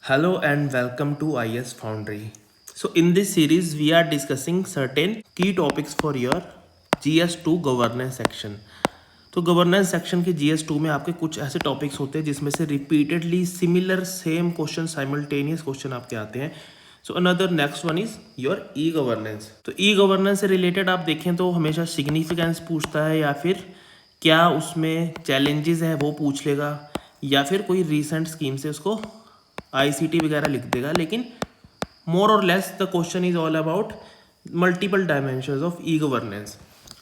Hello and welcome to IS Foundry. So in this series we are discussing certain key topics for your GS2 governance section. तो governance section के GS2 में आपके कुछ ऐसे topics होते हैं जिसमें से repeatedly similar same question simultaneous question आपके आते हैं. So another next one is your E governance. तो ई गवर्नेंस से रिलेटेड आप देखें तो हमेशा सिग्निफिकेंस पूछता है या फिर क्या उसमें चैलेंजेस है वो पूछ लेगा या फिर कोई रिसेंट स्कीम से उसको ICT वगैरह लिख देगा. लेकिन मोर और less the question is all about multiple dimensions of e governance.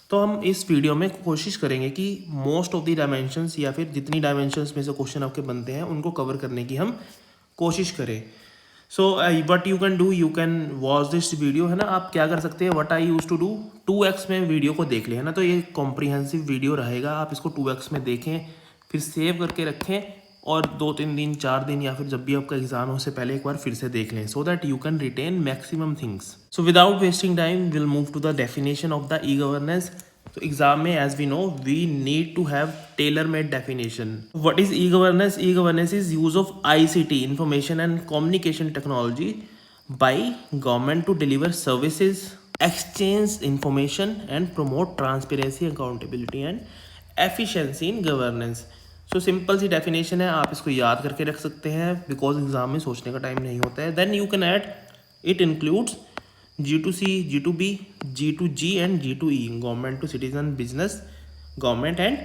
तो हम इस वीडियो में कोशिश करेंगे कि मोस्ट ऑफ द डायमेंशंस या फिर जितनी डायमेंशंस में से क्वेश्चन आपके बनते हैं उनको कवर करने की हम कोशिश करें. So what you can do, you can watch this video, है ना. आप क्या कर सकते हैं, what I used to do, 2x में वीडियो को देख लें, है ना. तो ये कॉम्प्रिहेंसिव वीडियो रहेगा, आप इसको 2x में देखें, फिर सेव करके रखें और 2-3 दिन 4 दिन या फिर जब भी आपका एग्जाम हो से पहले एक बार फिर से देख लें, so that you can retain maximum things. So without wasting time will move to the definition of the E governance. तो एग्जाम में as we know we need to have tailor made definition. What is E governance? E governance is use of ICT, information and communication technology, by government to deliver services, exchange information and promote transparency, accountability and efficiency in governance. So simple सी definition है, आप इसको याद करके रख सकते हैं because exam में सोचने का टाइम नहीं होता है. Then you can add it includes G2C, G2B, G2G and G2E, government to citizen, business, government and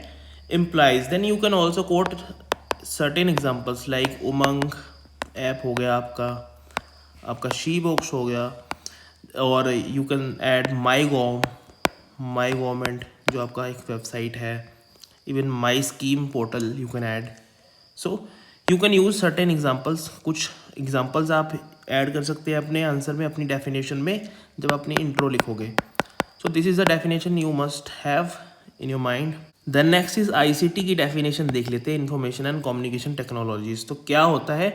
employees. Then you can also quote certain examples like Umang app हो गया, आपका शी बॉक्स हो गया, और you can add my government जो आपका एक website है, even my scheme portal you can add. So you can use certain examples. कुछ एग्जाम्पल्स आप ऐड कर सकते हैं अपने आंसर में, अपनी डेफिनेशन में जब अपनी इंट्रो लिखोगे. So this is the definition you must have in your mind. Then next is ICT की डेफिनेशन देख लेते हैं, इंफॉर्मेशन एंड कम्युनिकेशन टेक्नोलॉजीज. तो क्या होता है?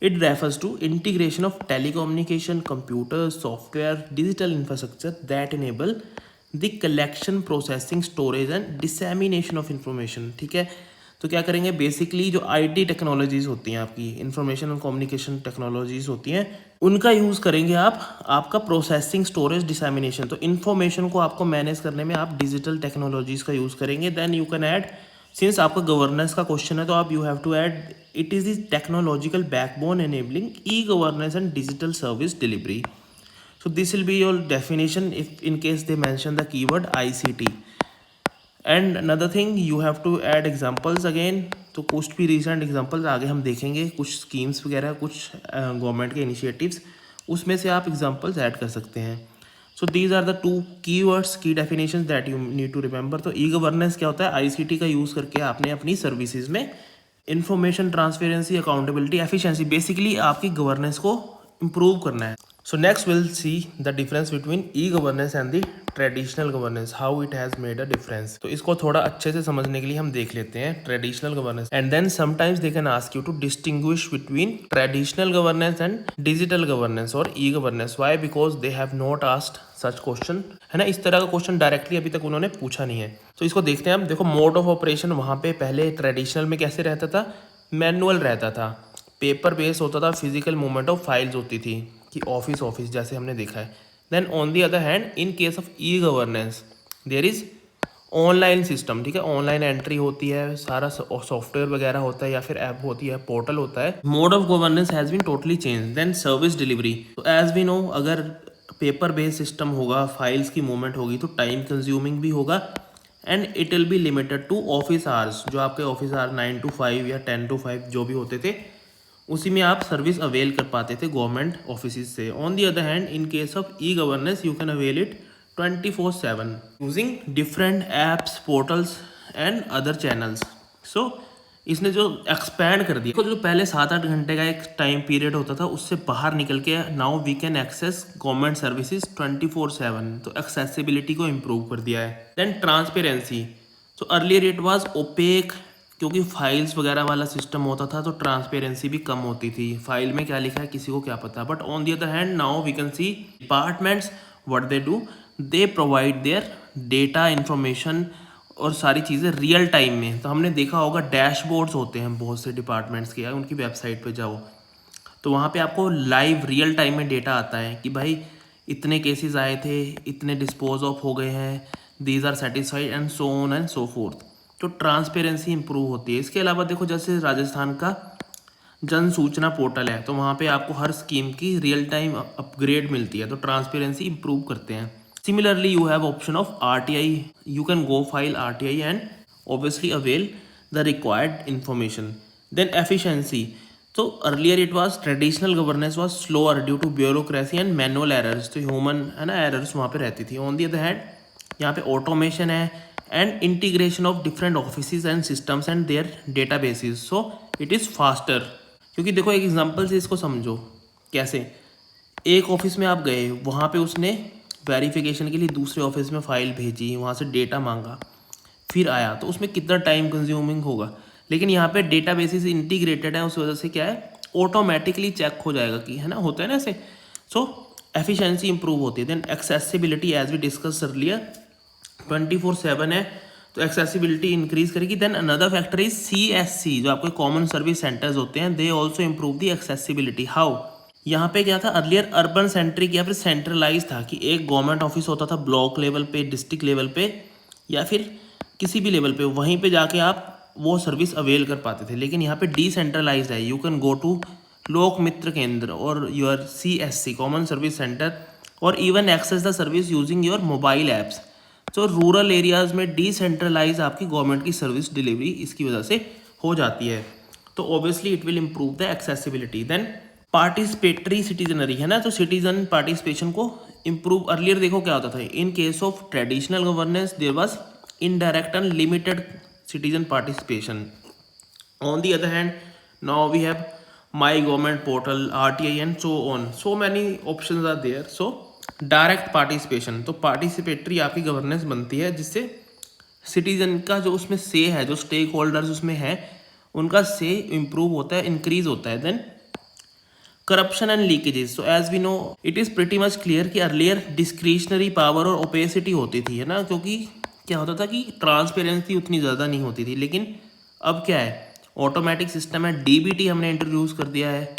It refers to integration of telecommunication, computer, software, digital infrastructure that enable the collection, processing, storage and dissemination of information. ठीक है, तो क्या करेंगे, बेसिकली जो IT टेक्नोलॉजीज होती हैं, आपकी इंफॉर्मेशन और कम्युनिकेशन टेक्नोलॉजीज होती हैं, उनका यूज़ करेंगे आप आपका प्रोसेसिंग, स्टोरेज, डिसैमिनेशन. तो इन्फॉर्मेशन को आपको मैनेज करने में आप डिजिटल टेक्नोलॉजीज का यूज़ करेंगे. Then you can add, since आपका गवर्नेंस का क्वेश्चन है तो आप you have to add it is the technological backbone enabling e governance and digital service delivery. So this will be your definition if in case they mention the keyword ICT. And another thing you have to add examples again. तो कुछ भी recent examples आगे हम देखेंगे, कुछ schemes वगैरह, कुछ government के initiatives, उसमें से आप examples ऐड कर सकते हैं. So these are the two keywords, key definitions that you need to remember. तो ई गवर्नेंस क्या होता है? ICT का यूज़ करके आपने अपनी सर्विसेज में information, transparency, accountability, efficiency, basically आपकी गवर्नेंस को इम्प्रूव करना है. So next we'll see the difference between e-governance and the traditional governance, how it has made a difference. तो इसको थोड़ा अच्छे से समझने के लिए हम देख लेते हैं traditional governance. And then sometimes they can ask you to distinguish between traditional governance and digital governance or e-governance. Why? Because they have not asked such question, है ना. इस तरह का क्वेश्चन डायरेक्टली अभी तक उन्होंने पूछा नहीं है. तो इसको देखते हैं हम. देखो, मोड ऑफ ऑपरेशन वहाँ पे पहले ट्रेडिशनल में कैसे रहता था? मैनुअल रहता था, पेपर बेस होता था, फिजिकल मूवमेंट ऑफ फाइल्स होती थी कि ऑफिस जैसे हमने देखा है. Then on the other hand in case of e governance there is online system. ठीक है, ऑनलाइन एंट्री होती है, सारा सॉफ्टवेयर वगैरह होता है या फिर ऐप होती है, पोर्टल होता है. Mode of governance has been totally change. Then service delivery. तो एज वी नो, अगर पेपर बेस्ड सिस्टम होगा, फाइल्स की मूवमेंट होगी तो टाइम कंज्यूमिंग भी होगा and it will be limited to office hours. जो आपके ऑफिस आवर 9 to 5 या 10 to 5 जो भी होते थे, उसी में आप सर्विस अवेल कर पाते थे गवर्नमेंट ऑफिस से. On the other hand in case of e governance you can avail it 24/7 using different apps, portals and other channels. So इसने जो एक्सपैंड कर दिया, जो पहले 7-8 घंटे का एक टाइम पीरियड होता था उससे बाहर निकल के now we can access government services 24/7. तो एक्सेसिबिलिटी को इम्प्रूव कर दिया है. Then transparency. So earlier it was opaque, क्योंकि फाइल्स वगैरह वाला सिस्टम होता था तो ट्रांसपेरेंसी भी कम होती थी. फाइल में क्या लिखा है किसी को क्या पता. But on the other hand now we can see departments what they do, they provide their data, information और सारी चीज़ें रियल टाइम में. तो हमने देखा होगा डैशबोर्ड्स होते हैं बहुत से डिपार्टमेंट्स के, उनकी वेबसाइट पे जाओ तो वहाँ पे आपको लाइव रियल टाइम में डेटा आता है कि भाई इतने केसेस आए थे, इतने डिस्पोज ऑफ हो गए हैं, these are satisfied and so on and so forth. तो ट्रांसपेरेंसी इंप्रूव होती है। इसके अलावा देखो जैसे राजस्थान का जन सूचना पोर्टल है, तो वहाँ पे आपको हर स्कीम की रियल टाइम अपग्रेड मिलती है, तो ट्रांसपेरेंसी इंप्रूव करते हैं। Similarly you have option of RTI, you can go file RTI and obviously avail the required information. Then efficiency. So earlier it was traditional governance was slower due to bureaucracy and manual errors. तो human है ना errors वहाँ पे रहती थी. On the other hand यहाँ पे automation है and integration of different offices and systems and their databases, so it is faster. क्योंकि देखो एक एग्जांपल से इसको समझो कैसे. एक ऑफिस में आप गए, वहाँ पे उसने वेरिफिकेशन के लिए दूसरे ऑफिस में फाइल भेजी, वहाँ से डेटा मांगा, फिर आया, तो उसमें कितना टाइम कंज्यूमिंग होगा. लेकिन यहाँ पे डेटा बेसिस इंटीग्रेटेड है, उस वजह से क्या है ऑटोमेटिकली चेक हो जाएगा कि है ना, होता है ना ऐसे. सो एफिशिएंसी इंप्रूव होती है. Then accessibility as we discuss earlier 24/7 है, तो एक्सेसिबिलिटी इंक्रीज करेगी. Then another factor is CSC, जो आपके कॉमन सर्विस सेंटर्स होते हैं, they also improve the accessibility. How, यहाँ पे क्या था अर्लियर अर्बन सेंट्रिक या फिर सेंट्रलाइज था कि एक गवर्नमेंट ऑफिस होता था ब्लॉक लेवल पे, डिस्ट्रिक्ट लेवल पे या फिर किसी भी लेवल पे, वहीं पे जाके आप वो सर्विस अवेल कर पाते थे. लेकिन यहाँ पे डिसेंट्रलाइज्ड है, यू कैन गो टू लोक मित्र केंद्र और your CSC common service centre और even access the service using your mobile apps. तो रूरल एरियाज में डिसेंट्रलाइज आपकी गवर्नमेंट की सर्विस डिलीवरी इसकी वजह से हो जाती है. तो obviously it will improve the accessibility. Then participatory citizenry है ना, तो सिटीजन पार्टिसिपेशन को इम्प्रूव. अर्लियर देखो क्या होता था, in case of traditional governance there was indirect and limited citizen participation. On the other hand, now we have my government portal, RTI and so on. So many options are there. So direct participation, तो participatory आपकी governance बनती है जिससे citizen का जो उसमें से है, जो स्टेक होल्डर्स उसमें है, उनका से इम्प्रूव होता है, इंक्रीज होता है. Then corruption and leakages. So as we know it is pretty much clear कि अर्लियर डिस्क्रिशनरी पावर और ओपेसिटी होती थी, है ना, क्योंकि क्या होता था कि ट्रांसपेरेंसी उतनी ज़्यादा नहीं होती थी. लेकिन अब क्या है, ऑटोमेटिक सिस्टम है, DBT हमने इंट्रोड्यूस कर दिया है,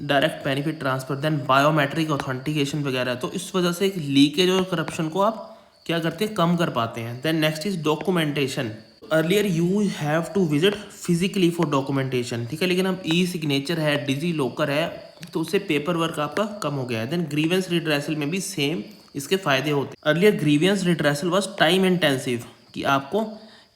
direct benefit transfer, then biometric authentication वगैरह. तो इस वजह से लीकेज और करप्शन को आप क्या करते हैं, कम कर पाते हैं. Then next is documentation. Earlier you have to visit physically for documentation, ठीक है, लेकिन अब E-सिग्नेचर है, डिजी लॉकर है, तो उससे पेपर वर्क आपका कम हो गया है. देन ग्रीवेंस रिड्रेसल में भी सेम इसके फायदे होते हैं. Earlier grievance redressal was time intensive, कि आपको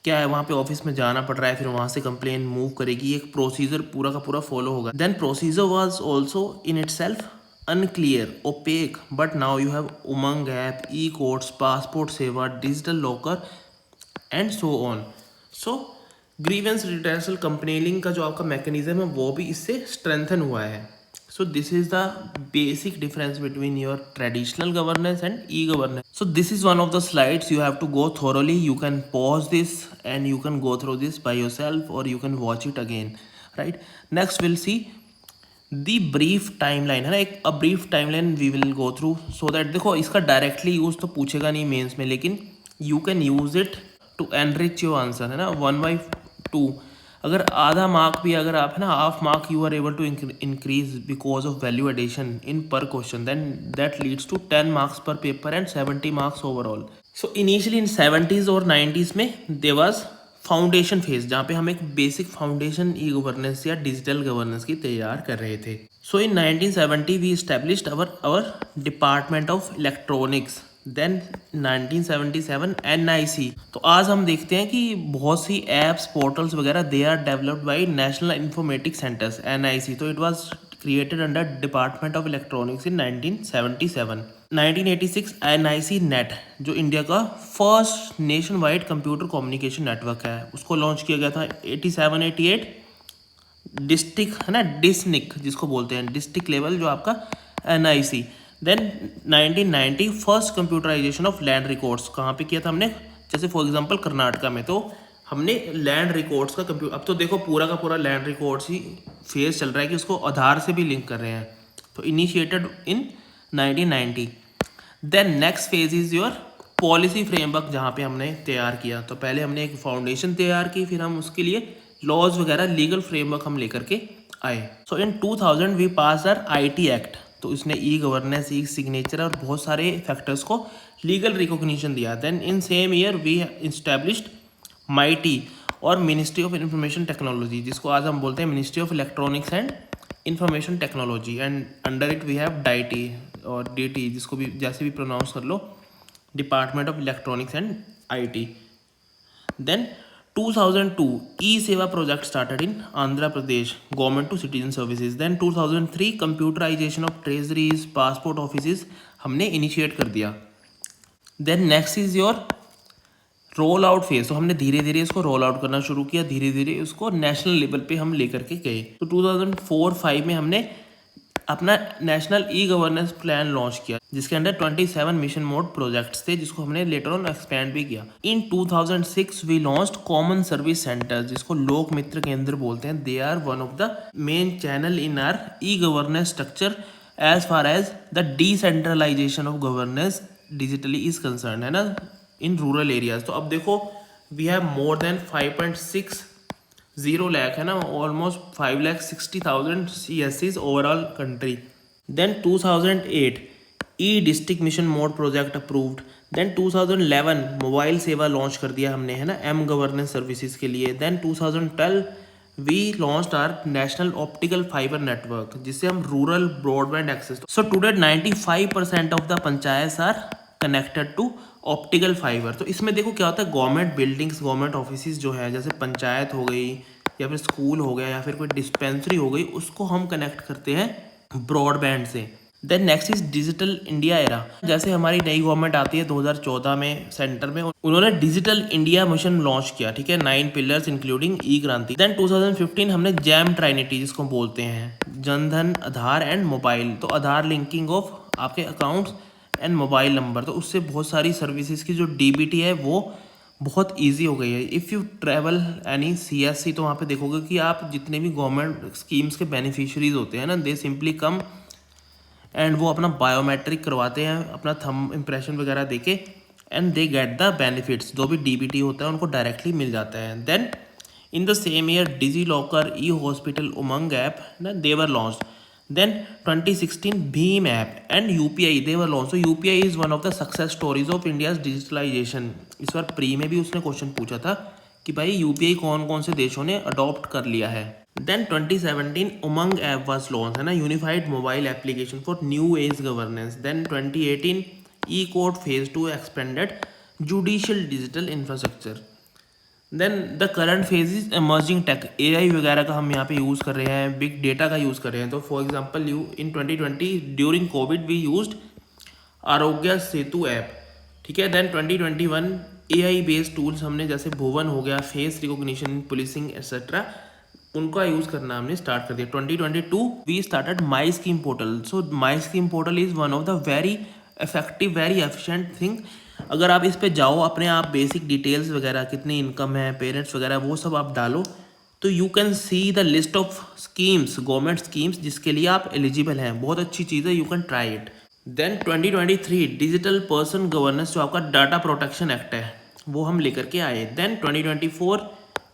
क्या है वहाँ पे ऑफिस में जाना पड़ रहा है, फिर वहाँ से कंप्लेन मूव करेगी, एक प्रोसीजर पूरा का पूरा फॉलो होगा. Then procedure was also in itself unclear, opaque, but now you have Umang app, e courts, passport Seva, digital locker and so on. So grievance redressal complaining का जो आपका मैकेनिज्म है वो भी इससे स्ट्रेंथन हुआ है. So this is the basic difference between your traditional governance and e-governance. So this is one of the slides you have to go thoroughly. You can pause this and you can go through this by yourself or you can watch it again, right? Next we'll see the brief timeline, है ना, एक a brief timeline we will go through so that देखो इसका directly use तो पूछेगा नहीं mains में, लेकिन you can use it to enrich your answer, है ना, 1/2. अगर आधा मार्क भी अगर आप है ना half mark you are able to increase because of value addition in per question, then that leads to 10 marks per paper and 70 marks overall. So initially in 70s और 90s में देयर वाज फाउंडेशन फेज, जहाँ पे हम एक basic foundation e governance या digital governance की तैयार कर रहे थे. So in 1970 we established our department of electronics. Then 1977 NIC. तो आज हम देखते हैं कि बहुत सी एप्स, पोर्टल्स वगैरह they are developed by national informatic centres NIC. तो it was created under department of electronics in 1977. 1986 NIC net, जो इंडिया का first nation wide computer communication network है, उसको लॉन्च किया गया था 87-88 डिस्ट्रिक्ट, है ना, डिस्निक जिसको बोलते हैं, डिस्ट्रिक्ट लेवल जो आपका NIC. Then 1990 first computerisation of land records, कहाँ पे किया था हमने, जैसे फॉर एग्जांपल कर्नाटका में, तो हमने लैंड रिकॉर्ड्स का कंप्यूटर, अब तो देखो पूरा का पूरा लैंड रिकॉर्ड्स ही फेज चल रहा है कि उसको आधार से भी लिंक कर रहे हैं. तो initiated in 1990. Then next phase is your policy framework, जहाँ पे हमने तैयार किया. तो पहले हमने एक फाउंडेशन तैयार की, फिर हम उसके लिए लॉज वगैरह लीगल फ्रेमवर्क हम लेकर के आए। So in 2000 we pass our IT act, तो इसने ई गवर्नेंस, ई सिग्नेचर और बहुत सारे फैक्टर्स को लीगल रिकॉग्निशन दिया। Then in same year we established MeitY और मिनिस्ट्री ऑफ इंफॉर्मेशन टेक्नोलॉजी, जिसको आज हम बोलते हैं ministry of electronics and information technology, and under it we have DeitY और DT, जिसको भी जैसे भी प्रोनाउंस कर लो, department of electronics and IT। Then 2002 e-Seva project started in Andhra Pradesh, government to citizen services. Then 2003 computerization of treasuries, passport offices हमने initiate कर दिया। Then next is your roll out phase, तो हमने धीरे धीरे इसको रोल आउट करना शुरू किया, धीरे धीरे उसको नेशनल लेवल पे हम लेकर के गए। तो 2004-5 में हमने अपना national e governance plan launch किया, जिसके अंदर 27 मिशन मोड प्रोजेक्ट्स थे, जिसको हमने लेटर ऑन एक्सपेंड भी किया। In 2006 we launched common service centre, जिसको लोक मित्र केंद्र बोलते हैं। They are one of the main channel in our e governance structure as far as the decentralization of governance digitally is concern, है ना, in rural areas. तो अब देखो we have more than 5.60 lakh, है ना, almost 5,60,000 CSCs overall country. Then 2008 e district mission mode project approved. Then 2011 mobile सेवा launch कर दिया हमने, है ना, एम गवर्नेंस सर्विसेज के लिए। Then 2012 we launched our national optical fibre network, जिससे हम rural broadband access. So today 95% of the panchayat are connected to optical fibre. तो इसमें देखो क्या होता है, गवर्नमेंट बिल्डिंग्स, गवर्नमेंट ऑफिसेज जो है, जैसे पंचायत हो गई या फिर स्कूल हो गया या फिर कोई डिस्पेंसरी हो गई, उसको हम कनेक्ट करते हैं ब्रॉडबैंड से। Then next is digital India era. जैसे हमारी नई गवर्नमेंट आती है 2014 में सेंटर में, उन्होंने डिजिटल इंडिया मिशन लॉन्च किया, ठीक है, 9 पिलर्स इंक्लूडिंग ई क्रांति। देन 2015 हमने जैम ट्राइनिटी, जिसको बोलते हैं जनधन, आधार एंड मोबाइल। तो आधार लिंकिंग ऑफ आपके अकाउंट्स एंड मोबाइल नंबर, तो उससे बहुत सारी सर्विसेज की जो DBT है वो बहुत इजी हो गई है। If you travel any CSC, तो वहाँ पे देखोगे कि आप जितने भी गवर्नमेंट स्कीम्स के बेनिफिशरीज होते हैं ना, दे सिंपली कम एंड वो अपना बायोमेट्रिक करवाते हैं, अपना थंब इम्प्रेशन वगैरह देके, and they get the benefits. जो भी DBT होता है उनको डायरेक्टली मिल जाता है। Then in the same year DigiLocker, e hospital, Umang app ना, they were launched. Then 2016 Bheem app and UPI they were launched. So UPI is one of the success stories of India's digitalization. इस बार pre में भी उसने question पूछा था कि भाई UPI कौन कौन से देशों ने अडॉप्ट कर लिया है। Then 2017 Umang app was launched, है ना, unified mobile application for new age governance. Then 2018 e court phase 2 expanded judicial digital infrastructure. Then the current phase is emerging tech, AI वगैरह का हम यहाँ पे यूज़ कर रहे हैं, बिग डेटा का यूज़ कर रहे हैं। तो for example you in 2020 during covid we used Aarogya Setu app, ठीक है। देन 2021 AI बेस्ड टूल्स हमने, जैसे भुवन हो गया, फेस रिकॉग्निशन, पुलिसिंग एक्सेट्रा, उनका यूज़ करना हमने स्टार्ट कर दिया। 2022 we started my scheme portal. So my scheme portal is one of the very effective, very efficient thing. अगर आप इस पे जाओ, अपने आप बेसिक डिटेल्स वगैरह, कितनी इनकम है, पेरेंट्स वगैरह, वो सब आप डालो, तो you can see the list of schemes, government schemes जिसके लिए आप एलिजिबल हैं। बहुत अच्छी चीज़ है, you can try it. Then 2023 digital person governance, जो आपका डाटा प्रोटेक्शन एक्ट है, वो हम लेकर के आए। Then 2024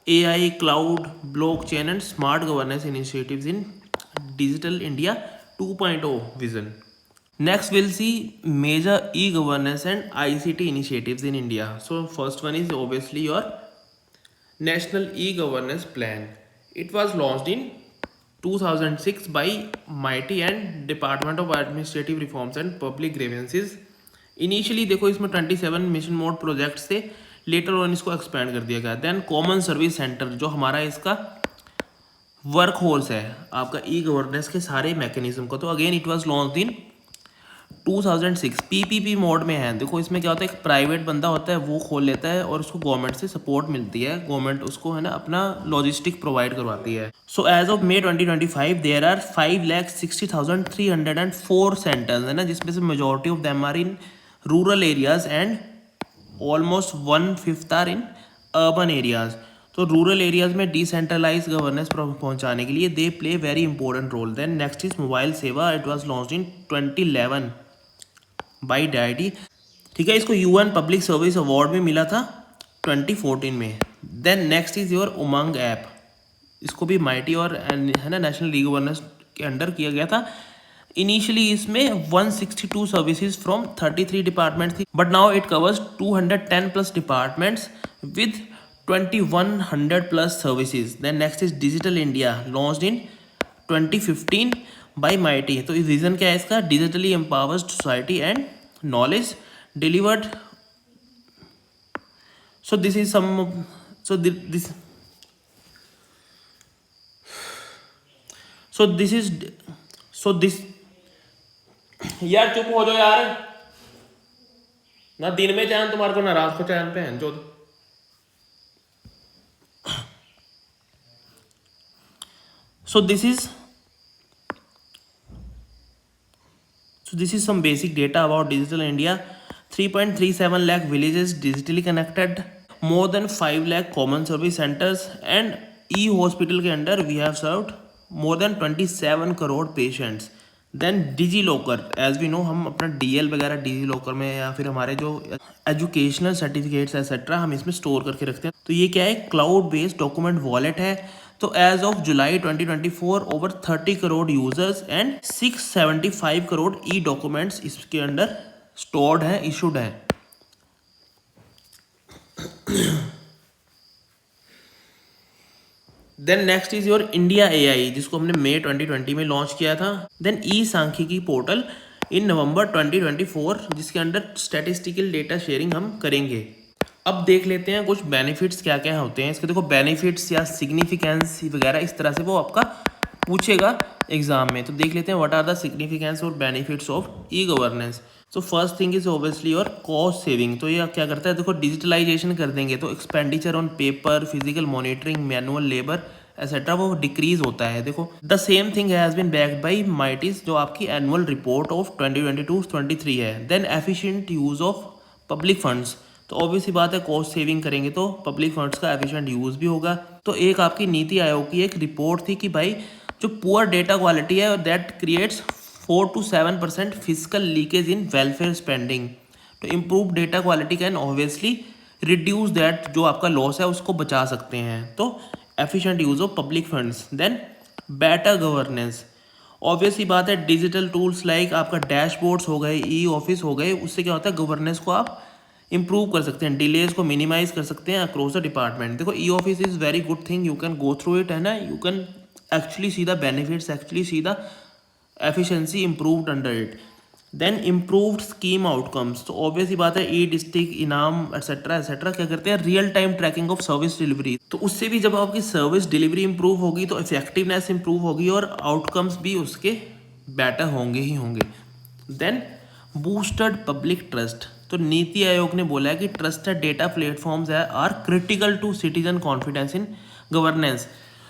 AI, cloud, blockchain and smart governance initiatives in digital India 2.0 vision. Next we'll see major e-governance and ICT initiatives in India. So first one is obviously your National E-Governance Plan. It was launched in 2006 by MITI and Department of Administrative Reforms and Public Grievances. Initially देखो इसमें 27 mission mode projects थे, later on इसको expand कर दिया गया। Then common service centre, जो हमारा इसका वर्क होर्स है आपका ई गवर्नेंस के सारे मैकेनिज्म का, तो again it was launched in 2006 PPP mode में है। देखो इसमें क्या होता है, एक प्राइवेट बंदा होता है, वो खोल लेता है और उसको गवर्नमेंट से सपोर्ट मिलती है, गवर्नमेंट उसको, है ना, अपना लॉजिस्टिक प्रोवाइड करवाती है। So as of May 2025 there are 5,60,304 centres, है ना, जिसमें से majority of them are in rural areas and almost 1/5 are in urban areas. तो रूरल एरियाज में डिसेंट्रलाइज गवर्नेंस पहुंचाने के लिए they play very important role. Then next is mobile Seva, it was launched in 2011 by DeitY, ठीक है। इसको UN public service award भी मिला था 2014 में। Then next is your Umang app, इसको भी माइटी और है ना नेशनल ई गवर्नेंस के अंडर किया गया था। इनिशियली इसमें 162 सर्विसेज फ्रॉम 33 डिपार्टमेंट थी, but now it covers 210 plus departments with 2100 plus services. Then next is digital India launched in 2015 by MeitY. तो इस रीजन क्या है इसका, digitally empowered society and knowledge delivered. So this is some this यार चुप हो जाओ यार, ना दिन में चैन तुम्हारे को ना रात को चैन पे है जो। So this is some basic data about digital India. 3.37 lakh villages digitally connected, more than 5 lakh common service centers, and e-hospital के अंदर we have served more than 27 crore patients. Then DigiLocker, as we know हम अपना DL वगैरह digi locker में या फिर हमारे जो एजुकेशनल सर्टिफिकेट्स एक्सेट्रा हम इसमें स्टोर करके रखते हैं। तो ये क्या है, क्लाउड बेस्ड डॉक्यूमेंट वॉलेट है। तो as of July 2024 over 30 crore users and 675 crore e documents इसके अंदर स्टोर्ड है, इशूड है। Then next is your India AI, जिसको हमने मई 2020 में लॉन्च किया था। देन ई सांख्यिकी पोर्टल इन नवंबर 2024, जिसके अंडर स्टैटिस्टिकल डेटा शेयरिंग हम करेंगे। अब देख लेते हैं कुछ बेनिफिट्स क्या क्या होते हैं इसके। देखो बेनिफिट्स या सिग्निफिकेंस वगैरह इस तरह से वो आपका पूछेगा एग्जाम में। तो देख लेते हैं व्हाट आर द सिग्निफिकेंस और बेनिफिट्स ऑफ ई गवर्नेंस। तो first thing is obviously your cost saving. तो ये क्या करता है, देखो डिजिटलाइजेशन कर देंगे तो expenditure on paper, physical monitoring, manual labour etcetera वो डिक्रीज होता है। देखो the same thing has been backed by MeitY's, जो आपकी एनुअल रिपोर्ट ऑफ 2022-23 है। Then efficient use of public funds, तो ऑब्वियसली बात है कॉस्ट सेविंग करेंगे तो पब्लिक फंड्स का एफिशिएंट यूज भी होगा। तो एक आपकी नीति आयोग की एक रिपोर्ट थी कि भाई जो पुअर डेटा क्वालिटी है that creates 4 to 7% physical leakage in welfare spending. तो improve data quality can obviously reduce that, जो आपका लॉस है उसको बचा सकते हैं। तो efficient use of public funds. Then better governance, obviously बात है डिजिटल टूल्स लाइक आपका डैशबोर्ड्स हो गए, ई ऑफिस हो गए, उससे क्या होता है गवर्नेंस को आप इंप्रूव कर सकते हैं, डिलेज को मिनिमाइज कर सकते हैं अक्रॉस द डिपार्टमेंट। देखो e office is very good thing, you can go through it, है ना, you can actually see the benefits, actually see the efficiency improved under it. Then improved scheme outcomes, तो obviously बात है e district eNAM etcetera etcetera क्या करते हैं, real time tracking of service delivery. तो उससे भी जब आपकी सर्विस डिलीवरी इंप्रूव होगी तो इफेक्टिवनेस इंप्रूव होगी और आउटकम्स भी उसके बेटर होंगे ही होंगे। देन बूस्टेड पब्लिक ट्रस्ट, तो नीति आयोग ने बोला है कि trusted data platforms are critical to citizen confidence in governance.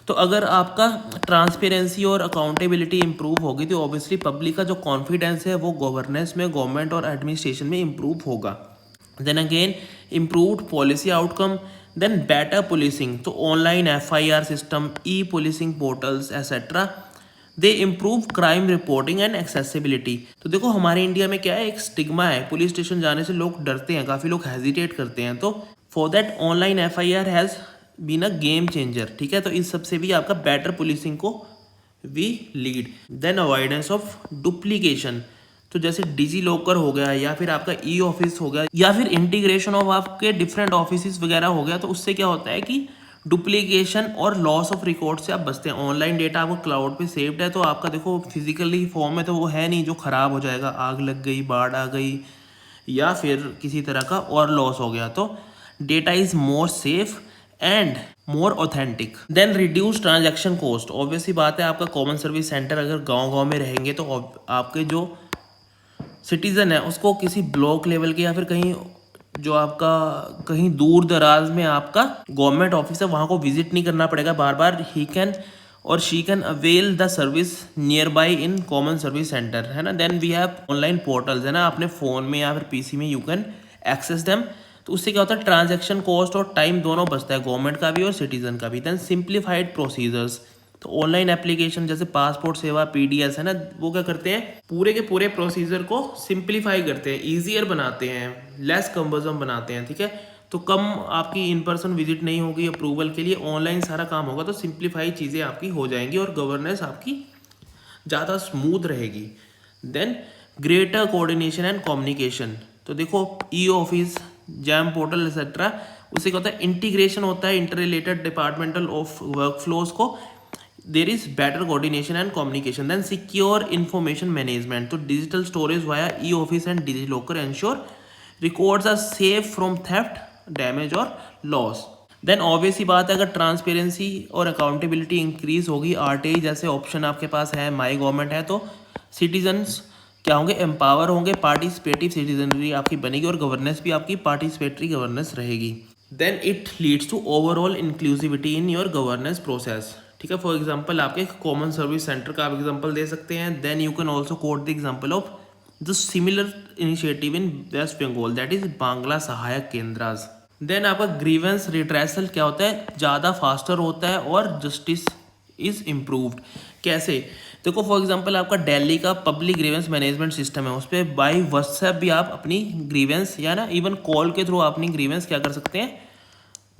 तो अगर आपका ट्रांसपेरेंसी और अकाउंटेबिलिटी इंप्रूव होगी तो ऑब्वियसली पब्लिक का जो कॉन्फिडेंस है वो गवर्नेंस में, गवर्नमेंट और एडमिनिस्ट्रेशन में इंप्रूव होगा। Then again improved policy outcome. Then better policing, तो online FIR system, e policing portals etcetera, they improve crime reporting and accessibility. तो देखो हमारे इंडिया में क्या है, एक स्टिग्मा है, पुलिस स्टेशन जाने से लोग डरते हैं, काफ़ी लोग हेजिटेट करते हैं। तो for that online FIR has been a game changer, ठीक है। तो इस सबसे भी आपका बेटर पुलिसिंग को we lead. Then avoidance of duplication, तो जैसे डिजी लॉकर हो गया या फिर आपका ई ऑफिस हो गया या फिर इंटीग्रेशन ऑफ आपके डिफरेंट ऑफिस वगैरह हो गया, तो उससे क्या होता है कि डुप्लीकेशन और लॉस ऑफ रिकॉर्ड से आप बचते हैं। ऑनलाइन डेटा आपको क्लाउड पे सेव्ड है तो आपका देखो फिजिकली फॉर्म में तो वो है नहीं जो ख़राब हो जाएगा, आग लग गई, बाढ़ आ गई या फिर किसी तरह का और लॉस हो गया। तो data is more safe and more authentic. Then reduce transaction cost, obviously बात है आपका कॉमन सर्विस सेंटर अगर गांव में रहेंगे तो आपके जो सिटीज़न है उसको किसी ब्लॉक लेवल के या फिर कहीं जो आपका कहीं दूर दराज में आपका गवर्नमेंट ऑफिस है वहाँ को विजिट नहीं करना पड़ेगा बार बार। ही कैन और she can avail the service nearby in common service centre, है ना। Then we have online portals, है ना, अपने फ़ोन में या फिर PC में यू कैन एक्सेस देम। तो उससे क्या होता है ट्रांजैक्शन कॉस्ट और टाइम दोनों बचता है, गवर्नमेंट का भी और सिटीजन का भी। देन सिंप्लीफाइड प्रोसीजर्स, तो ऑनलाइन एप्लीकेशन जैसे पासपोर्ट सेवा PDS, है ना, वो क्या करते हैं पूरे के पूरे प्रोसीजर को सिंप्लीफाई करते हैं, ईजियर बनाते हैं, लेस कम्बर्सम बनाते हैं, ठीक है। तो कम आपकी इन पर्सन विजिट नहीं होगी अप्रूवल के लिए, ऑनलाइन सारा काम होगा, तो सिंप्लीफाई चीज़ें आपकी हो जाएंगी और गवर्नेंस आपकी ज़्यादा स्मूथ रहेगी। Then greater coordination and communication, तो देखो e office, GeM portal etcetera, उससे क्या होता है इंटीग्रेशन होता है inter related departmental of work flows को, there is better coordination and communication. Then secure information management, तो digital storage via e office and digi locker ensure records are safe from theft, damage और loss. Then obvious ही बात है, अगर transparency और accountability increase होगी, RTI जैसे option आपके पास है, माई गवर्नमेंट है, तो सिटीजन्स क्या होंगे, एम्पावर होंगे, पार्टिसिपेटिव सिटीजनरी आपकी बनेगी और गवर्नेंस भी आपकी पार्टिसिपेटरी गवर्नेंस रहेगी। Then it leads to overall inclusivity in your governance process. ठीक है, फॉर एग्जाम्पल आपके कॉमन सर्विस सेंटर का आप एग्जाम्पल दे सकते हैं। Then you can also quote the example of the similar initiative in West Bengal, that is Bangla Sahayak Kendras. Then आपका grievance redressal क्या होता है, ज़्यादा फास्टर होता है और जस्टिस इज इम्प्रूव्ड। कैसे, देखो फॉर एग्जांपल आपका दिल्ली का पब्लिक ग्रीवेंस मैनेजमेंट सिस्टम है, उस पर बाई व्हाट्सएप भी आप अपनी ग्रीवेंस या ना इवन कॉल के थ्रू अपनी ग्रीवेंस क्या कर सकते हैं,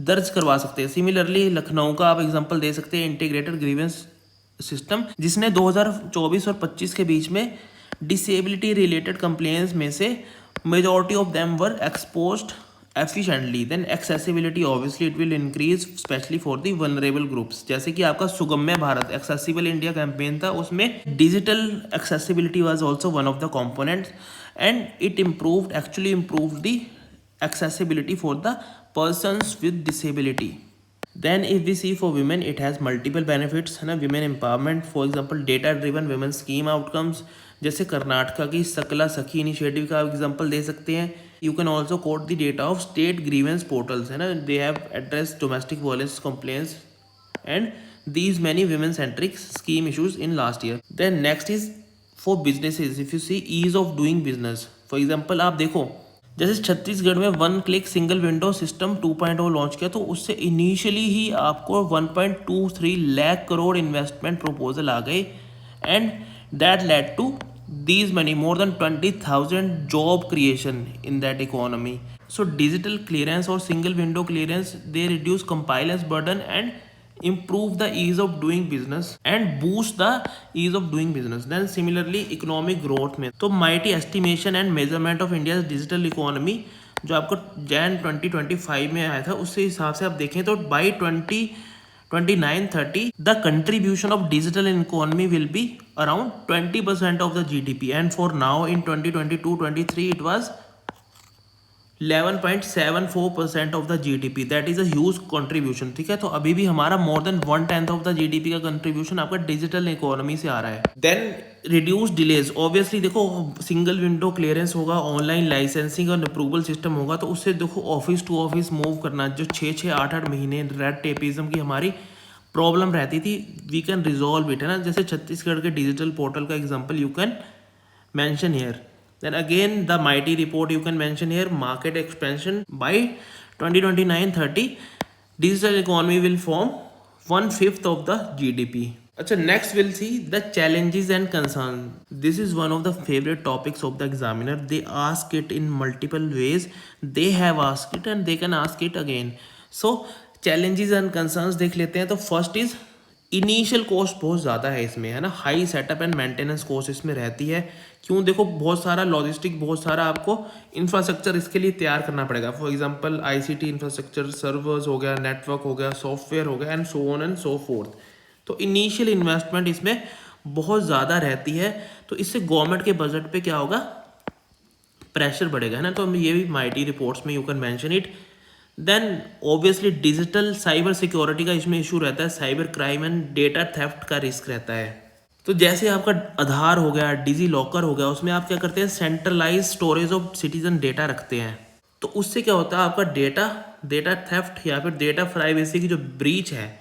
दर्ज करवा सकते हैं। सिमिलरली लखनऊ का आप एग्जांपल दे सकते हैं इंटीग्रेटेड ग्रीवेंस सिस्टम, जिसने 2024 और 25 के बीच में डिसेबिलिटी रिलेटेड कंप्लेंट्स में से majority of them were exposed efficiently. Then accessibility obviously it will increase especially for the vulnerable groups, जैसे कि आपका सुगम्य भारत एक्सेसिबल इंडिया कैंपेन था, उसमें digital accessibility was also one of the components and it improved the accessibility for the persons with disability. Then if we see for women, it has multiple benefits है ना, women empowerment, for example data driven women scheme outcomes, जैसे कर्नाटका की सकला सखी initiative का example दे सकते हैं। You can also quote the data of state grievance portals है ना, they have address domestic violence complaints and these many women centric scheme issues in last year. Then next is for businesses, if you see ease of doing business, for example आप देखो जैसे छत्तीसगढ़ में one click single window system 2.0 launch किया, तो उससे initially ही आपको 1.23 lakh crore investment proposal आ गए and that led to these many more than 20,000 job creation in that economy. So digital clearance or single window clearance, they reduce compliance burden and improve the ease of doing business and boost the ease of doing business. Then similarly economic growth में तो mighty estimation and measurement of India's digital economy जो आपको Jan 2025 में आया था, उससे हिसाब से आप देखें तो by 2029-30 the contribution of digital economy will be around 20% of the GDP, and for now in 2022-23 it was 11.74% of the GDP. That is a huge contribution. ठीक है, तो अभी भी हमारा more than 1/10 of the GDP का contribution आपका digital economy से आ रहा है। Then reduce delays, obviously देखो सिंगल विंडो क्लियरेंस होगा, ऑनलाइन लाइसेंसिंग और अप्रूवल सिस्टम होगा, तो उससे देखो ऑफिस टू ऑफिस मूव करना, जो 6-8 महीने रेड टेपिज्म की हमारी प्रॉब्लम रहती थी, वी कैन रिजॉल्व इट है ना। जैसे छत्तीसगढ़ के डिजिटल पोर्टल का example you can mention here. Then again the mighty report you can mention here, market expansion by 2029-30 digital economy will form 1/5 of the GDP. अच्छा, next we'll see the challenges and concerns. This is one of the favorite topics of the examiner. They ask it in multiple ways. They have asked it and they can ask it again. So challenges and concerns देख लेते हैं। तो first is initial cost बहुत ज़्यादा है इसमें है ना, high setup and maintenance cost इसमें रहती है। क्यों, देखो बहुत सारा लॉजिस्टिक, बहुत सारा आपको इंफ्रास्ट्रक्चर इसके लिए तैयार करना पड़ेगा। For example ICT infrastructure, servers हो गया, नेटवर्क हो गया, सॉफ्टवेयर हो गया and so on and so forth. तो इनिशियल इन्वेस्टमेंट इसमें बहुत ज़्यादा रहती है, तो इससे गवर्नमेंट के बजट पे क्या होगा, प्रेशर बढ़ेगा है ना। तो ये भी माइटी रिपोर्ट्स में you can mention it. Then obviously digital cyber security का इसमें इशू रहता है, cyber crime and data theft का रिस्क रहता है। तो जैसे आपका आधार हो गया, डिजी लॉकर हो गया, उसमें आप क्या करते हैं, centralise storage of citizen data रखते हैं। तो उससे क्या होता है, आपका डेटा थेफ्ट या फिर डेटा प्राइवेसी की जो ब्रीच है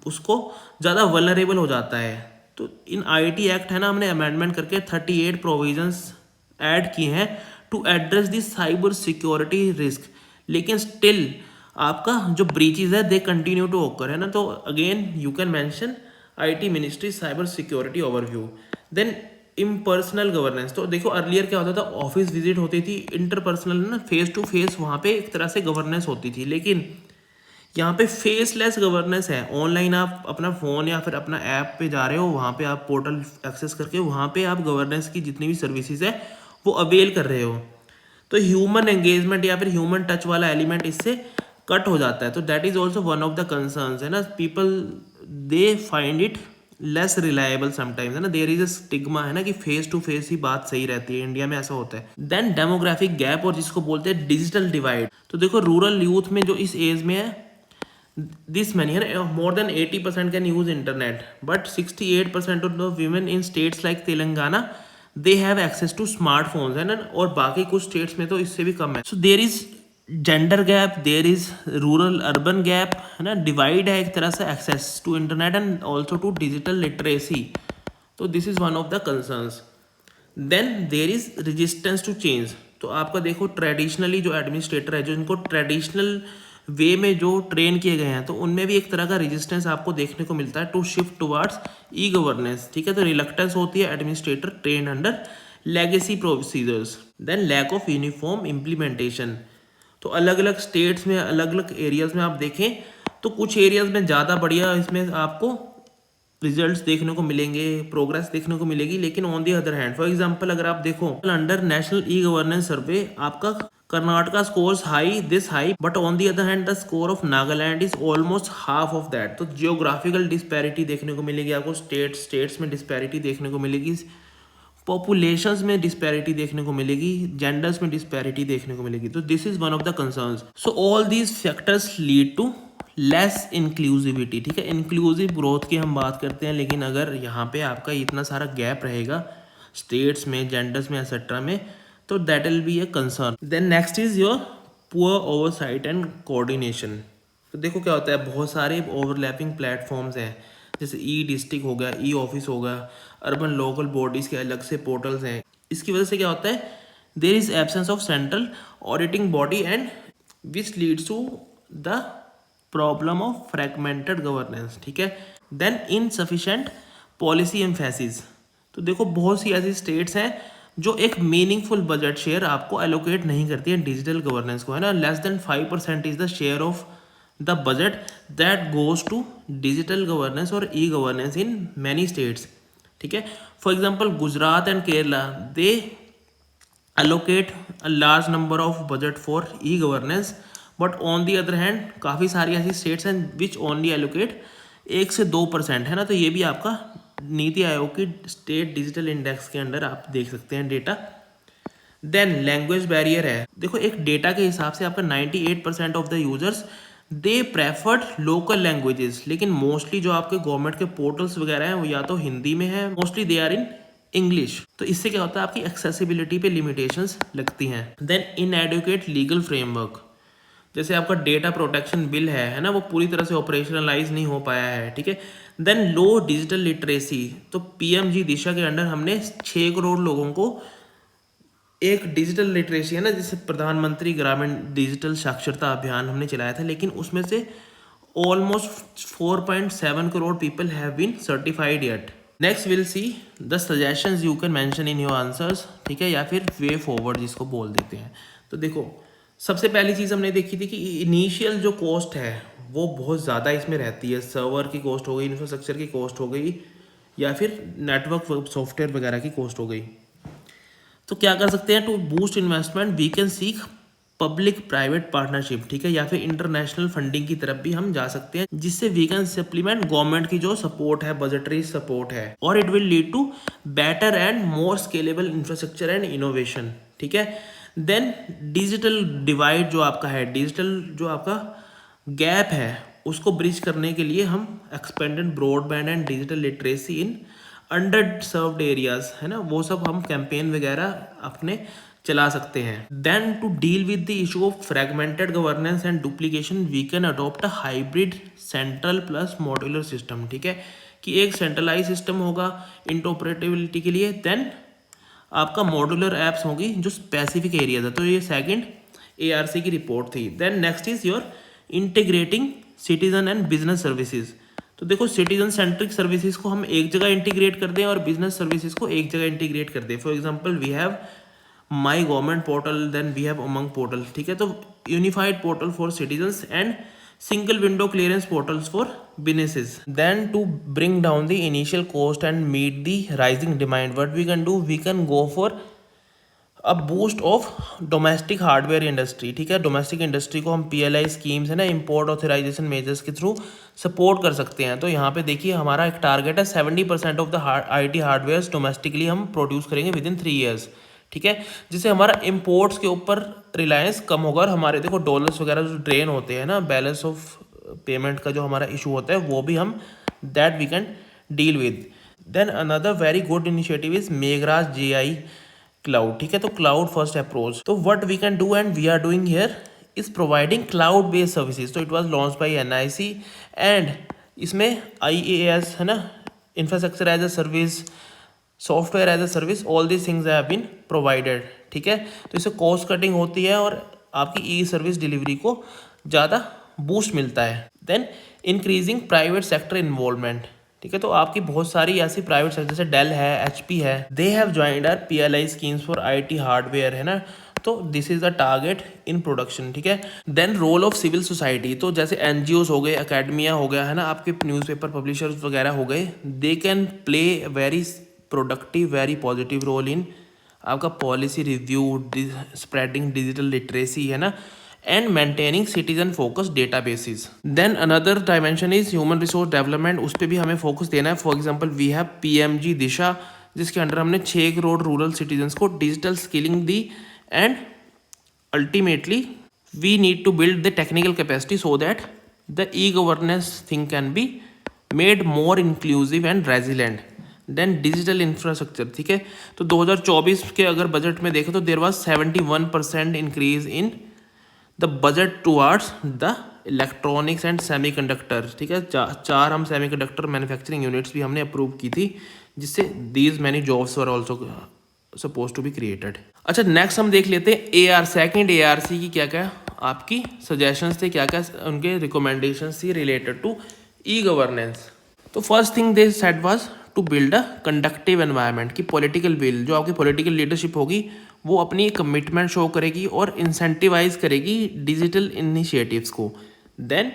उसको ज़्यादा वल्नरेबल हो जाता है। तो इन आईटी एक्ट है ना, हमने अमेंडमेंट करके 38 प्रोविजंस ऐड किए हैं to address the cyber security risk, लेकिन स्टिल आपका जो ब्रीचेज है दे कंटिन्यू टू ऑकर है ना। तो again you can mention IT ministry cyber security overview. Then impersonal governance, तो देखो अर्लियर क्या होता था, ऑफिस विजिट होती थी, इंटरपर्सनल ना फेस टू फेस वहाँ पे एक तरह से गवर्नेंस होती थी, लेकिन यहाँ पे फेसलेस गवर्नेंस है। ऑनलाइन आप अपना फ़ोन या फिर अपना ऐप पे जा रहे हो, वहाँ पे आप पोर्टल एक्सेस करके वहाँ पे आप गवर्नेंस की जितनी भी सर्विसेज है वो अवेल कर रहे हो। तो ह्यूमन एंगेजमेंट या फिर ह्यूमन टच वाला एलिमेंट इससे कट हो जाता है। तो that is also one of the concerns, है ना। People they find it less reliable sometimes, है ना। देयर इज अ स्टिग्मा, है ना, कि फेस टू फेस ही बात सही रहती है, इंडिया में ऐसा होता है। देन डेमोग्राफिक गैप, और जिसको बोलते हैं डिजिटल डिवाइड। तो देखो रूरल यूथ में जो इस एज में है, this many, more than 80% can use internet, but 68% of the women in states like Telangana they have access to smartphones, है ना। और बाकी कुछ स्टेट्स में तो इससे भी कम है। So there is gender gap, there is rural urban gap, है ना, डिवाइड है एक तरह से access to internet and also to digital literacy. तो this is one of the concerns. Then there is resistance to change. तो आपका देखो ट्रेडिशनली जो एडमिनिस्ट्रेटर है, जो इनको ट्रेडिशनल वे में जो ट्रेन किए गए हैं, तो उनमें भी एक तरह का रेजिस्टेंस आपको देखने को मिलता है to shift towards e governance, ठीक है। तो रिलक्टेंस होती है administrator train under legacy procedures. Then lack of uniform implementation. तो अलग अलग स्टेट्स में, अलग अलग एरियाज में आप देखें तो कुछ एरियाज में ज़्यादा बढ़िया इसमें आपको रिजल्ट्स देखने को मिलेंगे, प्रोग्रेस देखने को मिलेगी, लेकिन on the other hand for example अगर आप देखो अंडर नेशनल ई गवर्नेंस सर्वे, आपका Karnataka scores high this high, but on the other hand the score of Nagaland is almost half of that. तो जियोग्राफिकल डिस्पैरिटी देखने को मिलेगी आपको, स्टेट्स में डिस्पैरिटी देखने को मिलेगी, पॉपुलेशंस में डिस्पैरिटी देखने को मिलेगी, जेंडर्स में डिस्पैरिटी देखने को मिलेगी। तो this is one of the concerns. So all these factors lead to less inclusivity, ठीक है। इंक्लूसिव ग्रोथ की हम बात करते हैं, लेकिन अगर यहाँ पे आपका इतना सारा गैप रहेगा स्टेट्स में, जेंडर्स में, एक्सेट्रा में, तो that will be a concern. Then next is your poor oversight and coordination. तो देखो क्या होता है, बहुत सारे ओवरलैपिंग प्लेटफॉर्म्स हैं, जैसे ई डिस्ट्रिक्ट हो गया, ई ऑफिस हो गया, अर्बन लोकल बॉडीज़ के अलग से पोर्टल्स हैं। इसकी वजह से क्या होता है, there is absence of central auditing body and which leads to the problem of fragmented governance, ठीक है। Then insufficient policy emphasis. तो देखो बहुत सी ऐसी स्टेट्स हैं जो एक मीनिंगफुल बजट शेयर आपको एलोकेट नहीं करती है डिजिटल गवर्नेंस को, है ना। Less than 5% is the share of the budget that goes to digital governance और e governance in many states, ठीक है। For example Gujarat and Kerala they allocate a large number of budget for e-governance, but on the other hand काफ़ी सारी ऐसी states हैं which only allocate 1 से 2%, है ना। तो ये भी आपका नीति आयोग की स्टेट डिजिटल इंडेक्स के अंडर आप देख सकते हैं डेटा। देन लैंग्वेज बैरियर है। देखो एक डेटा के हिसाब से आपका 98% of the users they preferred local languages, लेकिन मोस्टली जो आपके गवर्नमेंट के पोर्टल्स वगैरह हैं वो या तो हिंदी में है, mostly they are in English. तो इससे क्या होता है, आपकी एक्सेसिबिलिटी पे लिमिटेशंस लगती हैं। देन इनएडुकेट लीगल फ्रेमवर्क, जैसे आपका डेटा प्रोटेक्शन बिल है ना, वो पूरी तरह से ऑपरेशनलाइज नहीं हो पाया है, ठीक है। Then low digital literacy. तो पीएमजी दिशा के अंडर हमने 6 करोड़ लोगों को एक डिजिटल लिटरेसी, है ना, जिसे प्रधानमंत्री ग्रामीण डिजिटल साक्षरता अभियान हमने चलाया था, लेकिन उसमें से almost 4.7 crore people have been certified yet. Next will see the suggestions you can mention in your answers, ठीक है, या फिर वे फॉरवर्ड जिसको बोल देते हैं। तो देखो सबसे पहली चीज़ हमने देखी थी कि इनिशियल जो कॉस्ट है वो बहुत ज़्यादा इसमें रहती है। सर्वर की कॉस्ट हो गई, इंफ्रास्ट्रक्चर की कॉस्ट हो गई, या फिर नेटवर्क सॉफ्टवेयर वगैरह की कॉस्ट हो गई। तो क्या कर सकते हैं, to boost investment we can seek public private partnership, ठीक है, या फिर इंटरनेशनल फंडिंग की तरफ भी हम जा सकते हैं, जिससे वी कैन सप्लीमेंट गवर्नमेंट की जो सपोर्ट है, बजटरी सपोर्ट है, और it will lead to better and more scalable infrastructure and innovation, ठीक है। देन डिजिटल डिवाइड जो आपका है, डिजिटल जो आपका गैप है, उसको ब्रिज करने के लिए हम expanded broadband and digital literacy in under served areas, है ना, वो सब हम कैंपेन वगैरह अपने चला सकते हैं। Then to deal with the issue of fragmented governance and duplication we can adopt a hybrid central plus modular system, ठीक है, कि एक सेंट्रलाइज सिस्टम होगा इंटरऑपरेटिबिलिटी के लिए, देन आपका मॉड्यूलर एप्स होगी जो स्पेसिफिक एरियाज है। तो ये सेकंड ARC की रिपोर्ट थी। Then next is your integrating citizen and business services. तो देखो सिटीजन सेंट्रिक सर्विसेज को हम एक जगह इंटीग्रेट कर दें और बिजनेस सर्विसेज को एक जगह इंटीग्रेट कर दें। For example we have my government portal, then we have Umang portal, ठीक है। तो unified portal for citizens and single window clearance portals for businesses. Then to bring down the initial cost and meet the rising demand, what we can do, we can go for a boost of domestic hardware industry, ठीक है। Domestic industry को हम PLI schemes है ना, import authorisation measures के through support कर सकते हैं। तो यहाँ पे देखिए हमारा एक टारगेट है 70% of the IT hardware domestically हम प्रोड्यूस करेंगे विद इन 3 years, ठीक है, जिससे हमारा इम्पोर्ट्स के ऊपर रिलायंस कम होगा और हमारे देखो डॉलर्स वगैरह जो ड्रेन होते हैं ना, बैलेंस ऑफ पेमेंट का जो हमारा इशू होता है वो भी हम that we can deal with. Then another very good initiative is Meghraj JI cloud, ठीक है। तो क्लाउड फर्स्ट अप्रोच, तो what we can do and we are doing here is providing cloud based services. तो it was launch by NIC and इसमें IaaS है ना, infrastructure as a service, software as a service, all these things have been provided, ठीक है। तो इससे cost cutting होती है और आपकी सर्विस डिलीवरी को ज़्यादा बूस्ट मिलता है। Then increasing private sector involvement, ठीक है। तो आपकी बहुत सारी ऐसी प्राइवेट सेक्टर जैसे डेल है, HP है, they have joined our PLI schemes for IT hardware, है ना। तो this is the target in production, ठीक है। Then role of civil society, तो जैसे NGOs हो गए, अकेडमिया हो गया, है ना, आपके न्यूज़पेपर पब्लिशर्स वगैरह हो गए, they can play very productive very positive role in आपका policy review, spreading digital literacy, है ना, and maintaining citizen focus databases. Then another dimension is human resource development, उस पर भी हमें फोकस देना है। For example we have PMG Disha, जिसके अंडर हमने 6 करोड़ रूरल सिटीजन्स को डिजिटल स्किलिंग दी and ultimately we need to build the technical capacity so that the e-governance thing can be made more inclusive and resilient. Then digital infrastructure, ठीक है। तो 2024 के अगर बजट में देखें तो there was 71% increase in the budget towards the electronics and semiconductor, ठीक है। चार हम सेमीकंडक्टर मैन्युफैक्चरिंग यूनिट्स भी हमने अप्रूव की थी, जिससे these many jobs were also suppose to be created. अच्छा, नेक्स्ट हम देख लेते हैं सेकेंड ARC की क्या क्या आपकी सजेशंस थे, क्या क्या उनके रिकमेंडेशंस थी रिलेटेड टू ई-गवर्नेंस। तो first thing they said was to build a conductive environment, की पॉलिटिकल विल, जो आपकी पॉलिटिकल लीडरशिप होगी वो अपनी कमिटमेंट शो करेगी और इंसेंटिवाइज करेगी डिजिटल इनिशिएटिव्स को। Then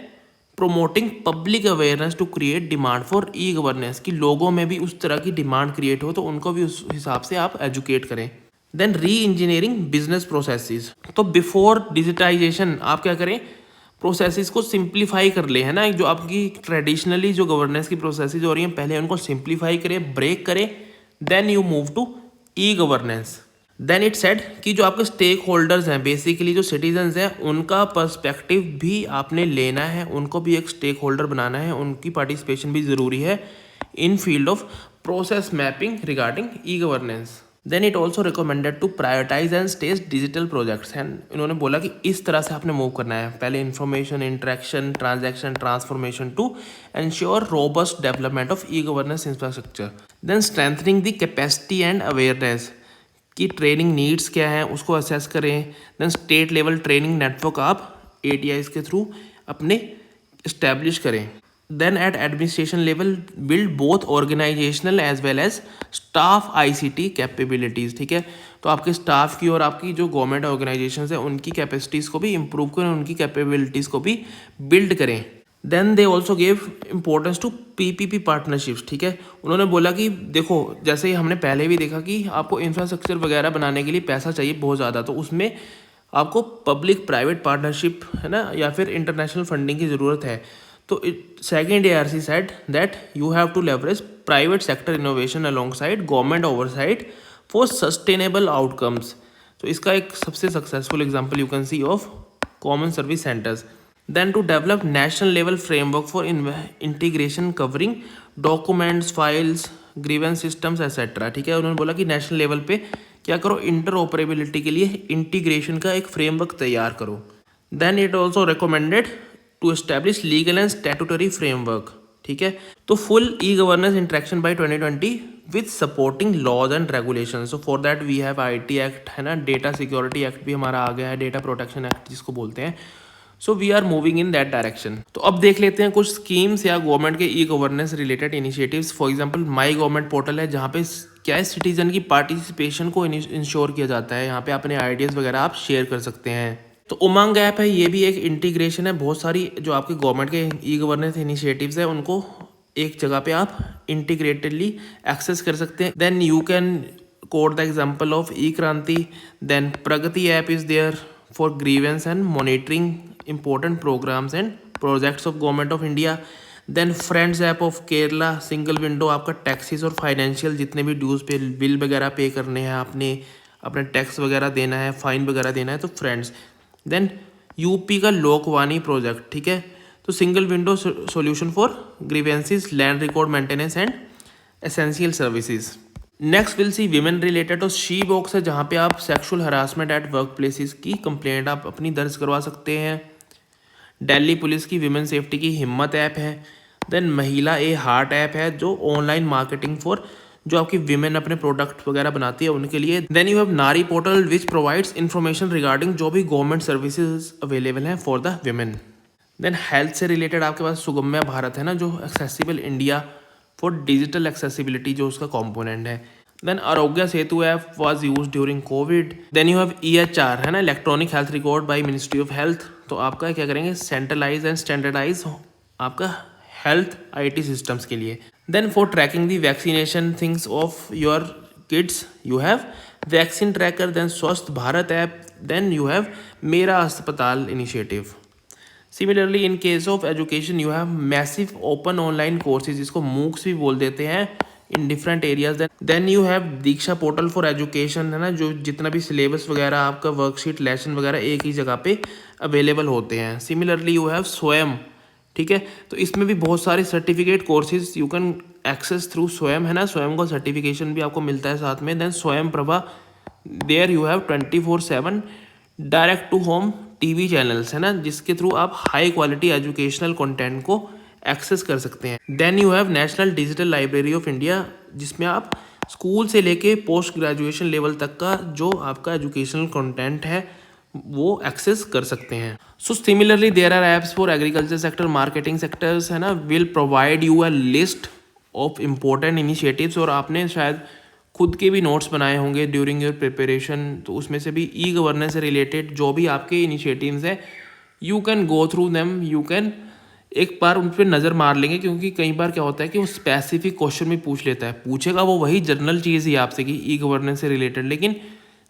promoting public awareness to create demand for e-governance, की लोगों में भी उस तरह की डिमांड क्रिएट हो तो उनको भी उस हिसाब से आप एजुकेट करें। Then re-engineering business processes, तो बिफोर डिजिटाइजेशन आप क्या करें, प्रोसेसेस को सिंप्लीफाई कर ले, है ना। जो आपकी ट्रेडिशनली जो गवर्नेंस की प्रोसेसेस हो रही हैं पहले उनको सिंप्लीफाई करें, ब्रेक करें, then you move to e-governance. Then it said कि जो आपके स्टेक होल्डर्स हैं, बेसिकली जो सिटीजन्स हैं, उनका पर्सपेक्टिव भी आपने लेना है, उनको भी एक स्टेक होल्डर बनाना है, उनकी पार्टिसिपेशन भी ज़रूरी है in field of process mapping regarding e-governance. Then it also recommended to prioritise and stage digital projects, and इन्होंने बोला कि इस तरह से आपने मूव करना है, पहले information, interaction, transaction, transformation to ensure robust development of e-governance infrastructure. Then strengthening the capacity and awareness, की ट्रेनिंग नीड्स क्या है उसको असेस करें। Then state level training network आप ATIs के थ्रू अपने इस्टेब्लिश करें। Then at administration level build both organisational as well as staff ICT capabilities, ठीक है। तो आपके स्टाफ की और आपकी जो गवर्नमेंट ऑर्गेनाइजेशन है उनकी कैपेसिटीज़ को भी इम्प्रूव करें, उनकी कैपेबिलिटीज़ को भी बिल्ड करें। Then they also gave importance to PPP partnerships, ठीक है। उन्होंने बोला कि देखो जैसे ही हमने पहले भी देखा कि आपको इंफ्रास्ट्रक्चर वगैरह बनाने के लिए पैसा चाहिए बहुत ज़्यादा, तो उसमें आपको पब्लिक प्राइवेट पार्टनरशिप, है ना, या फिर इंटरनेशनल फंडिंग की ज़रूरत है। तो second ARC said that you have to leverage private sector innovation alongside government oversight for sustainable outcomes. तो इसका एक सबसे successful example you can see of common service centres. Then to develop national level framework for integration covering documents, files, grievance systems etc, ठीक है। उन्होंने बोला कि national level पे क्या करो, इंटरऑपरेबिलिटी के लिए इंटीग्रेशन का एक फ्रेमवर्क तैयार करो। Then it also recommended to establish legal and statutory framework, ठीक है। तो full e-governance interaction by 2020 with supporting laws and regulation. So for that we have IT act, है ना, डेटा सिक्योरिटी एक्ट भी हमारा आ गया है, डेटा प्रोटेक्शन एक्ट जिसको बोलते हैं। So we are moving in that direction. तो अब देख लेते हैं कुछ स्कीम्स या गवर्नमेंट के e governance related initiatives. For example my government portal है, जहाँ पे क्या है, सिटीजन की पार्टिसिपेशन को इंश्योर किया जाता है। यहाँ पे अपने आइडियाज़ वगैरह आप शेयर कर सकते हैं। तो उमंग ऐप है, ये भी एक इंटीग्रेशन है। बहुत सारी जो आपके गवर्नमेंट के ई गवर्नेंस इनिशिएटिव्स है उनको एक जगह पे आप इंटीग्रेटेडली एक्सेस कर सकते हैं। Then you can quote the example of e Kranti. Then Pragati app is there for grievance and monitoring important programmes and projects of government of India. Then friends app of Kerala, single window, आपका taxes और financial जितने भी dues पे bill वगैरह पे करने हैं आपने, अपने टैक्स वगैरह देना है, फाइन वगैरह देना है, तो फ्रेंड्स। देन यूपी का लोकवाणी प्रोजेक्ट, ठीक है, तो single window solution for grievances, land record maintenance and essential services. Next will C women related, तो शी बॉक्स है, जहाँ पे आप sexual harassment at work places की कंप्लेंट आप अपनी दर्ज करवा सकते हैं। दिल्ली पुलिस की विमेन सेफ्टी की हिम्मत ऐप है। देन महिला ए हार्ट ऐप है, जो ऑनलाइन मार्केटिंग फॉर जो आपकी विमेन अपने प्रोडक्ट वगैरह बनाती है उनके लिए। Then you have Nari portal which provides information regarding जो भी गवर्नमेंट सर्विसेज अवेलेबल हैं for the women. Then health से रिलेटेड आपके पास सुगम्य भारत है ना, जो accessible India for digital accessibility जो उसका कॉम्पोनेंट है। Then Aarogya Setu app was use during Covid. Then you have EHR है ना, electronic health record by ministry of health. तो आपका क्या करेंगे, सेंट्रलाइज एंड स्टैंडर्डाइज आपका हेल्थ IT सिस्टम्स के लिए। Then for tracking the vaccination things of your kids you have vaccine tracker. Then Swasth Bharat app. Then you have Mera Aspatal initiative. Similarly in case of education you have massive open online courses, जिसको MOOCs भी बोल देते हैं, in different areas. Then you have Diksha portal for education है ना, जो जितना भी सिलेबस वगैरह आपका वर्कशीट लेसन वगैरह एक ही जगह पे अवेलेबल होते हैं। सिमिलरली यू हैव स्वयं, ठीक है, तो इसमें भी बहुत सारे certificate courses you can access through Swayam है ना, स्वयं का सर्टिफिकेशन भी आपको मिलता है साथ में। Then Swayam Prabha, there you have 24/7 direct to home TV channels है ना, जिसके थ्रू आप हाई क्वालिटी एजुकेशनल कंटेंट को एक्सेस कर सकते हैं। Then you have national digital library of India, जिसमें आप स्कूल से लेके पोस्ट ग्रेजुएशन लेवल तक का जो आपका एजुकेशनल कंटेंट है वो एक्सेस कर सकते हैं। So similarly there are apps for agriculture sector, marketing sectors है ना, will provide you a list of important initiatives. और आपने शायद खुद के भी नोट्स बनाए होंगे ड्यूरिंग योर प्रिपरेशन, तो उसमें से भी ई गवर्नेंस से रिलेटेड जो भी आपके इनिशिएटिव्स हैं you can go through them, you can एक बार उन पर नज़र मार लेंगे, क्योंकि कई बार क्या होता है कि वो स्पेसिफिक क्वेश्चन भी पूछ लेता है, पूछेगा वो वही जनरल चीज़ ही आपसे कि ई गवर्नेंस से रिलेटेड, लेकिन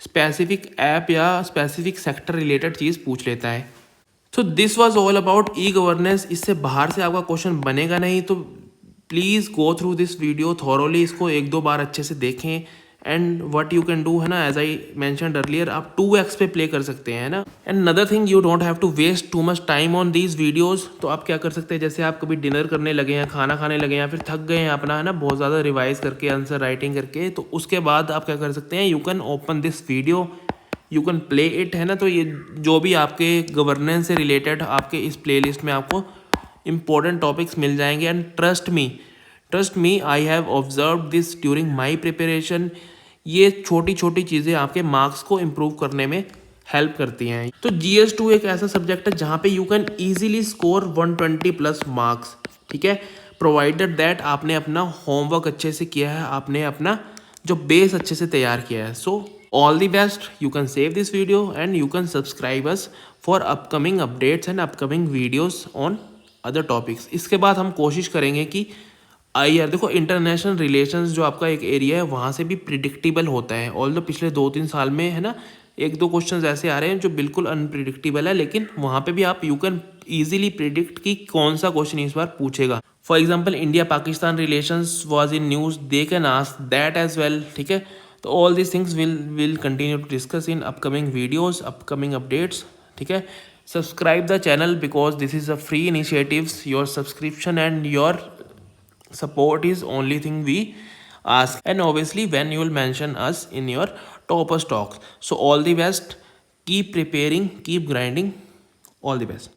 स्पेसिफिक ऐप या स्पेसिफिक सेक्टर रिलेटेड चीज़ पूछ लेता है। So this was all about e governance. इससे बाहर से आपका क्वेश्चन बनेगा नहीं, तो please go through this video thoroughly, इसको 1-2 बार अच्छे से देखें। And what you can do है ना, एज आई मैंशनड अर्लियर, आप 2x पे प्ले कर सकते हैं ना। And another thing, you don't have to waste too much time on these videos. तो आप क्या कर सकते हैं, जैसे आप कभी डिनर करने लगे हैं, खाना खाने लगे हैं, या फिर थक गए हैं अपना है ना बहुत ज़्यादा रिवाइज करके, आंसर राइटिंग करके, तो उसके बाद आप क्या कर सकते हैं, you can open this video, you can play it है ना। तो ये जो भी आपके गवर्नेंस से रिलेटेड आपके इस प्लेलिस्ट में आपको इंपॉर्टेंट टॉपिक्स मिल जाएंगे। And trust me I have observe this during my preparation. ये छोटी छोटी चीज़ें आपके मार्क्स को इम्प्रूव करने में हेल्प करती हैं। तो GS2 एक ऐसा सब्जेक्ट है जहाँ पे you can easily score 120+ marks, ठीक है, प्रोवाइडेड दैट आपने अपना होमवर्क अच्छे से किया है, आपने अपना जो बेस अच्छे से तैयार किया है। So all the best, you can save this video and you can subscribe us for upcoming updates and upcoming videos on other topics. इसके बाद हम कोशिश करेंगे कि IR, देखो इंटरनेशनल रिलेशंस जो आपका एक एरिया है वहाँ से भी प्रिडिक्टेबल होता है। ऑल्दो पिछले 2-3 साल में है ना 1-2 क्वेश्चंस ऐसे आ रहे हैं जो बिल्कुल अनप्रिडिक्टेबल है, लेकिन वहाँ पे भी आप यू कैन ईजिली प्रिडिक्ट कि कौन सा क्वेश्चन इस बार पूछेगा। For example India Pakistan relations was in news, they can ask that as well, ठीक है। तो all this things will continue to discuss in upcoming videos, upcoming updates, ठीक है। Subscribe the channel because this is a free initiatives, your subscription and your support is only thing we ask, and obviously when you will mention us in your toppers talks. So all the best, keep preparing, keep grinding, all the best.